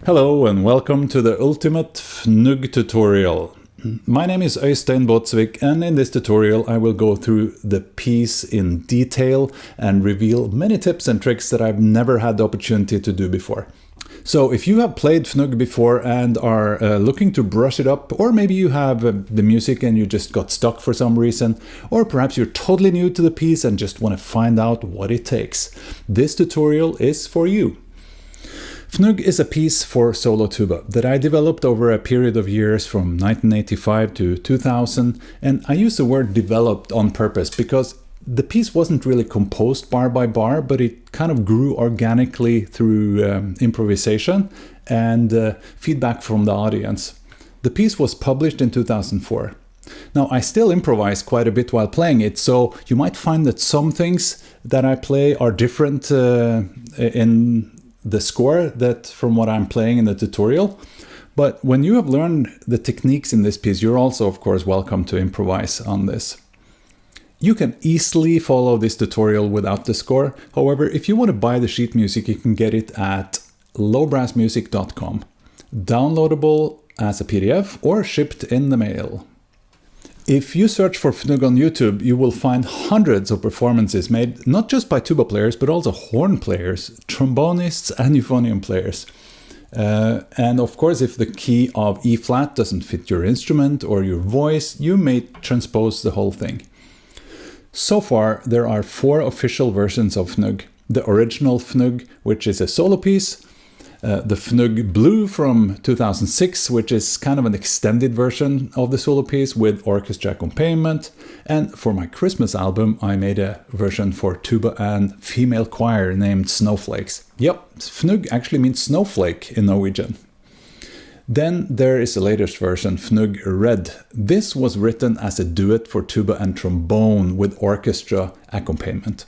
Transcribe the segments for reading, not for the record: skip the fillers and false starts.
Hello and welcome to the ultimate Fnugg tutorial. My name is Øystein Baadsvik, and in this tutorial I will go through the piece in detail and reveal many tips and tricks that I've never had the opportunity to do before. So if you have played Fnugg before and are looking to brush it up, or maybe you have the music and you just got stuck for some reason, or perhaps you're totally new to the piece and just want to find out what it takes, this tutorial is for you. Fnugg is a piece for solo tuba that I developed over a period of years from 1985 to 2000, and I use the word developed on purpose because the piece wasn't really composed bar by bar, but it kind of grew organically through improvisation and feedback from the audience. The piece was published in 2004. Now, I still improvise quite a bit while playing it, so you might find that some things that I play are different in the score from what I'm playing in the tutorial. But when you have learned the techniques in this piece, you're also, of course, welcome to improvise on this. You can easily follow this tutorial without the score. However, if you want to buy the sheet music, you can get it at lowbrassmusic.com. Downloadable as a PDF or shipped in the mail. If you search for Fnugg on YouTube, you will find hundreds of performances made not just by tuba players, but also horn players, trombonists, and euphonium players. And of course, if the key of E flat doesn't fit your instrument or your voice, you may transpose the whole thing. So far, there are 4 official versions of Fnugg. The original Fnugg, which is a solo piece, the Fnugg Blue from 2006, which is kind of an extended version of the solo piece with orchestra accompaniment. And for my Christmas album, I made a version for tuba and female choir named Snowflakes. Yep, Fnugg actually means snowflake in Norwegian. Then there is the latest version, Fnugg Red. This was written as a duet for tuba and trombone with orchestra accompaniment.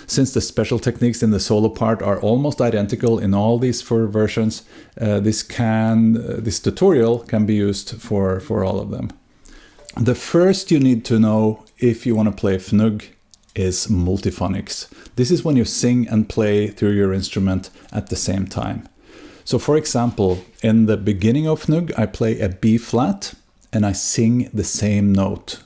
Since the special techniques in the solo part are almost identical in all these 4 versions, this tutorial can be used for all of them. The first you need to know if you want to play Fnugg is Multiphonics. This is when you sing and play through your instrument at the same time. So for example, in the beginning of Fnugg, I play a B flat and I sing the same note.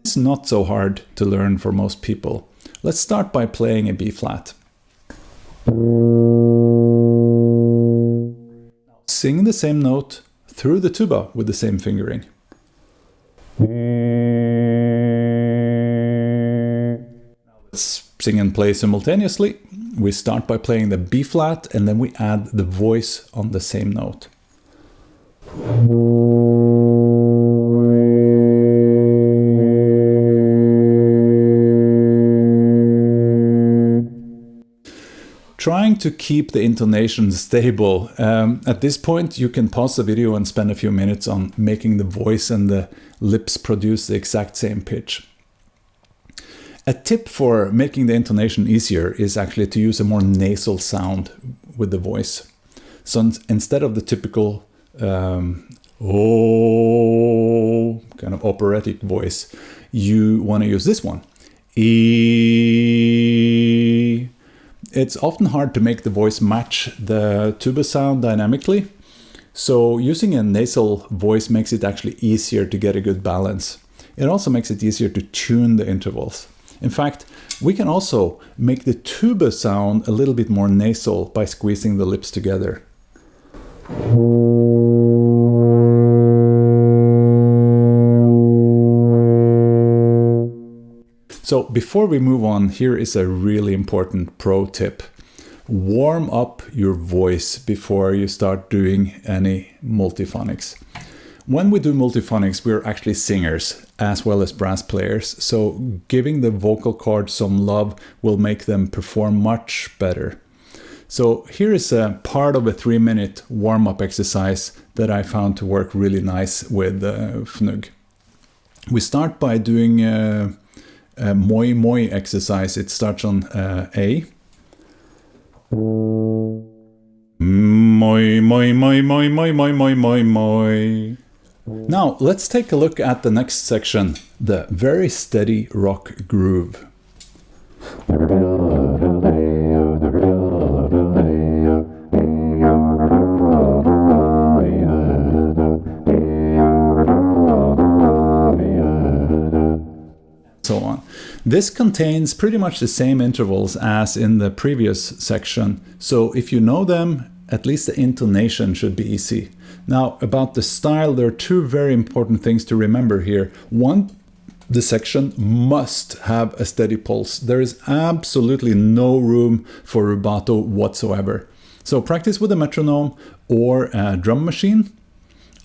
It's not so hard to learn for most people. Let's start by playing a B flat. Sing the same note through the tuba with the same fingering. Let's sing and play simultaneously. We start by playing the B flat and then we add the voice on the same note. trying to keep the intonation stable. At this point, you can pause the video and spend a few minutes on making the voice and the lips produce the exact same pitch. A tip for making the intonation easier is actually to use a more nasal sound with the voice. So instead of the typical oh kind of operatic voice, you want to use this one. E. It's often hard to make the voice match the tuba sound dynamically, so using a nasal voice makes it actually easier to get a good balance. It also makes it easier to tune the intervals. In fact, we can also make the tuba sound a little bit more nasal by squeezing the lips together. So before we move on, here is a really important pro tip. Warm up your voice before you start doing any multiphonics. When we do multiphonics, we're actually singers as well as brass players, so giving the vocal cords some love will make them perform much better. So here is a part of a 3-minute warm-up exercise that I found to work really nice with Fnugg. We start by doing a moi moi exercise. It starts on A. Moi moi moi moi moi moi moi moi moi. Now let's take a look at the next section, the very steady rock groove. So on. This contains pretty much the same intervals as in the previous section, so if you know them, at least the intonation should be easy. Now, about the style, there are two very important things to remember here. One, the section must have a steady pulse. There is absolutely no room for rubato whatsoever. So practice with a metronome or a drum machine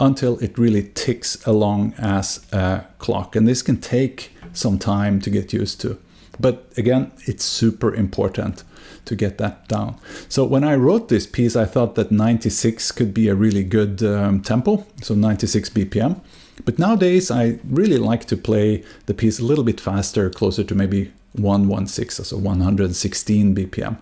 until it really ticks along as a clock. And this can take some time to get used to. But again, it's super important to get that down. So when I wrote this piece, I thought that 96 could be a really good tempo, so 96 BPM. But nowadays, I really like to play the piece a little bit faster, closer to maybe 116, so 116 BPM.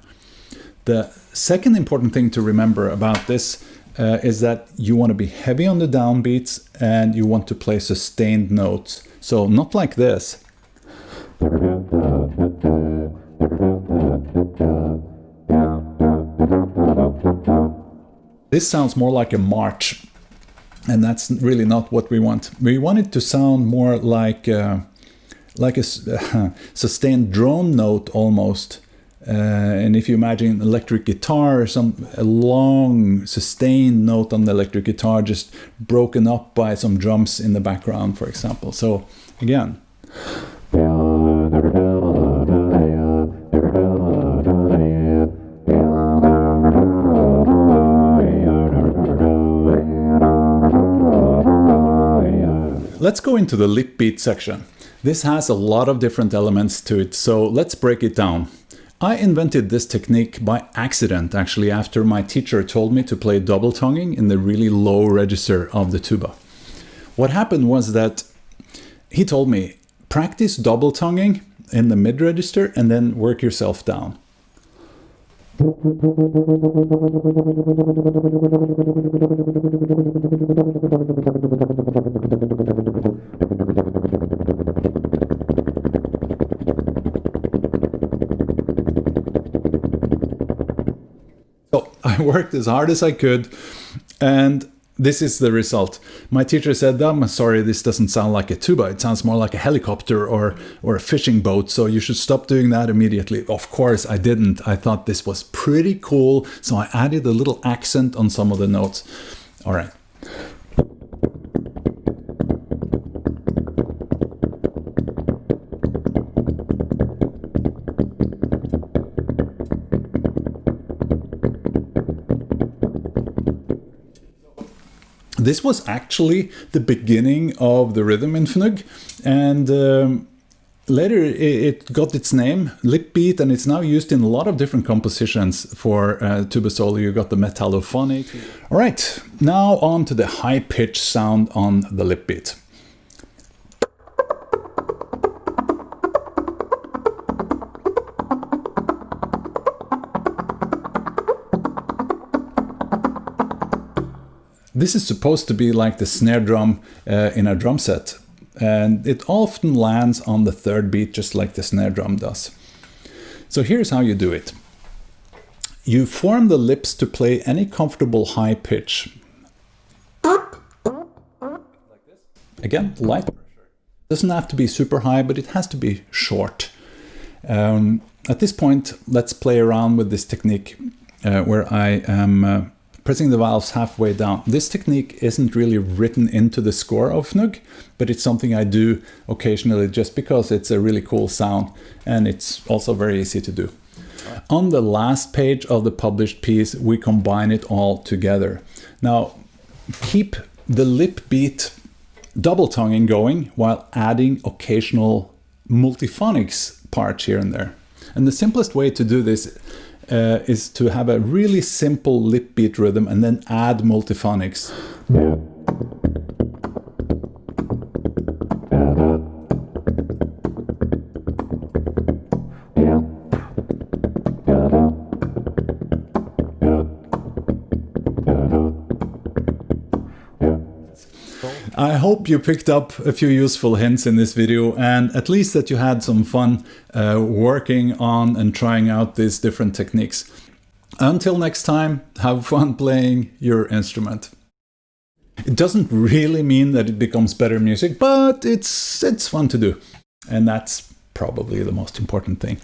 The second important thing to remember about this is that you want to be heavy on the downbeats and you want to play sustained notes. So not like this. This sounds more like a march, and that's really not what we want. We want it to sound more like a sustained drone note almost. And if you imagine an electric guitar, a long sustained note on the electric guitar just broken up by some drums in the background, for example. So again. Let's go into the lip beat section. This has a lot of different elements to it, so let's break it down. I invented this technique by accident, actually, after my teacher told me to play double tonguing in the really low register of the tuba. What happened was that he told me, practice double tonguing in the mid register and then work yourself down. So I worked as hard as I could, and this is the result. My teacher said, I'm sorry, this doesn't sound like a tuba. It sounds more like a helicopter or a fishing boat, so you should stop doing that immediately. Of course, I didn't. I thought this was pretty cool, so I added a little accent on some of the notes. All right. This was actually the beginning of the rhythm in Fnugg, and Later it got its name, lipbeat, and it's now used in a lot of different compositions for tuba solo. You got the metallophonic. All right, now on to the high-pitched sound on the lipbeat. This is supposed to be like the snare drum in a drum set, and it often lands on the third beat just like the snare drum does. So here's how you do it. You form the lips to play any comfortable high pitch. Again, light pressure. Doesn't have to be super high, but it has to be short. At this point, let's play around with this technique where I am pressing the valves halfway down. This technique isn't really written into the score of Fnugg, but it's something I do occasionally just because it's a really cool sound, and it's also very easy to do. On the last page of the published piece, we combine it all together. Now, keep the lip beat double tonguing going while adding occasional multiphonics parts here and there. And the simplest way to do this is to have a really simple lip beat rhythm and then add multiphonics. I hope you picked up a few useful hints in this video, and at least that you had some fun working on and trying out these different techniques. Until next time, have fun playing your instrument. It doesn't really mean that it becomes better music, but it's fun to do. And that's probably the most important thing.